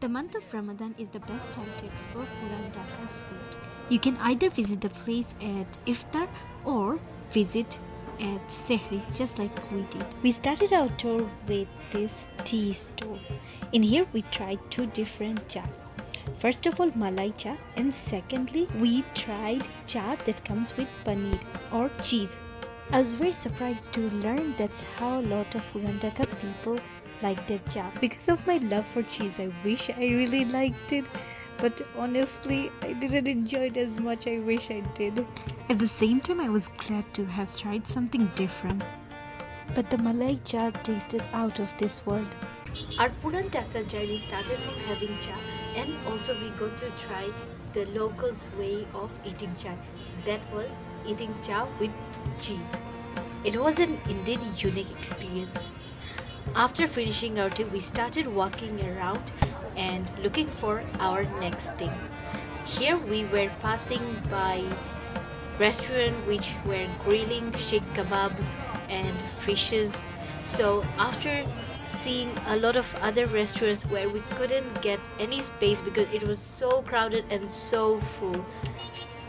The month of Ramadan is the best time to explore Old Dhaka's food. You can either visit the place at Iftar or visit at Sehri, just like we did. We started our tour with this tea store. In here we tried two different cha. First of all, Malai cha, and secondly, we tried cha that comes with paneer or cheese. I was very surprised to learn that's how a lot of Old Dhaka people like their cha. Because of my love for cheese, I wish I really liked it, but honestly, I didn't enjoy it as much I wish I did. At the same time, I was glad to have tried something different. But the Malai cha tasted out of this world. Our Puran Dhaka journey started from having cha, and also we got to try the locals' way of eating cha. That was eating cha with cheese. It was an indeed unique experience. After finishing our tea, we started walking around and looking for our next thing. Here we were passing by restaurants which were grilling sheikh kebabs and fishes. So after seeing a lot of other restaurants where we couldn't get any space because it was so crowded and so full,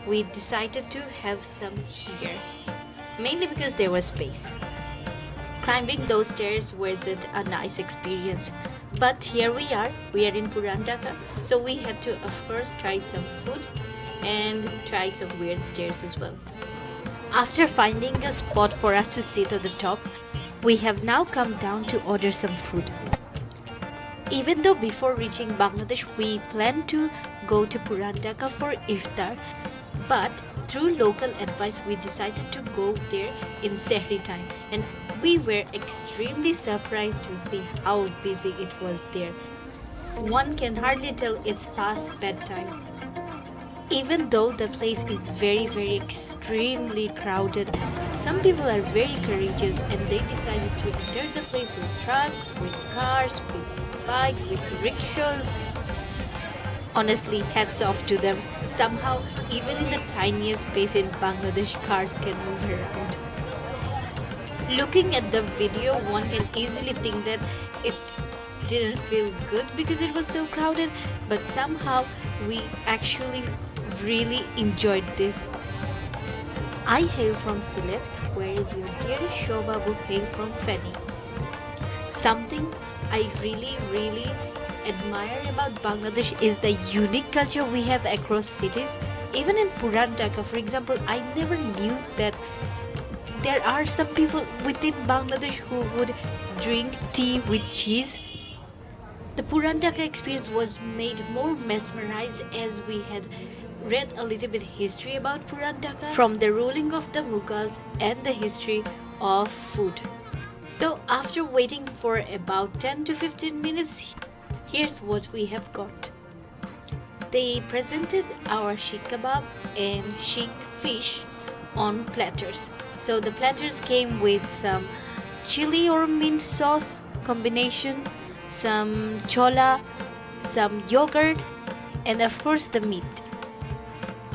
we decided to have some here, mainly because there was space. Climbing those stairs wasn't a nice experience, but here we are in Puran Dhaka, so we had to of course try some food and try some weird stairs as well. After finding a spot for us to sit at the top, we have now come down to order some food. Even though before reaching Bangladesh we planned to go to Puran Dhaka for iftar, but through local advice we decided to go there in Sehri time, and we were extremely surprised to see how busy it was there. One can hardly tell it's past bedtime. Even though the place is very extremely crowded, some people are very courageous and they decided to enter the place with trucks, with cars, with bikes, with rickshaws. Honestly, hats off to them. Somehow, even in the tiniest space in Bangladesh, cars can move around. Looking at the video, one can easily think that it didn't feel good because it was so crowded, but somehow we actually really enjoyed this. I hail from Sylhet, whereas your dear Shobabu hail from Feni. Something I really admire about Bangladesh is the unique culture we have across cities. Even in Puran Dhaka, for example, I never knew that there are some people within Bangladesh who would drink tea with cheese. The Puran Dhaka experience was made more mesmerized as we had read a little bit history about Puran Dhaka from the ruling of the Mughals and the history of food. So after waiting for about 10 to 15 minutes, here's what we have got. They presented our sheikh kebab and sheikh fish on platters. So the platters came with some chili or mint sauce combination, some chola, some yogurt, and of course the meat.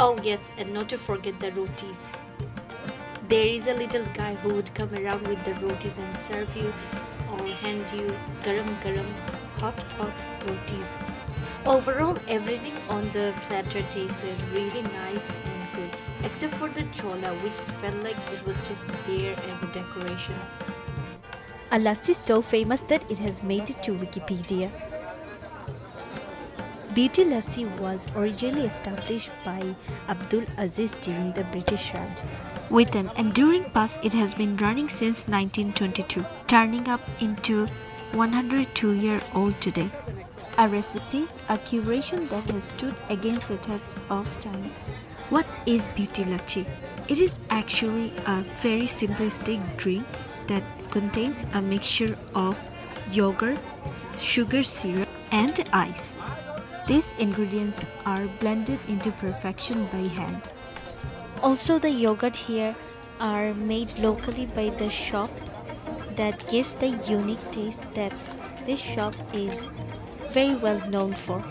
Oh yes, and not to forget the rotis. There is a little guy who would come around with the rotis and serve you or hand you garam hot rotis. Overall, everything on the platter tasted really nice and good, except for the chola, which felt like it was just there as a decoration. A lassi is so famous that it has made it to Wikipedia. Beauty Lassi was originally established by Abdul Aziz during the British Raj. With an enduring past, it has been running since 1922, turning up into 102-year-old today. A recipe, a curation that has stood against the test of time. What is Beauty Lassi? It is actually a very simplistic drink that contains a mixture of yogurt, sugar syrup, and ice. These ingredients are blended into perfection by hand. Also, the yogurt here are made locally by the shop that gives the unique taste that this shop is very well known for.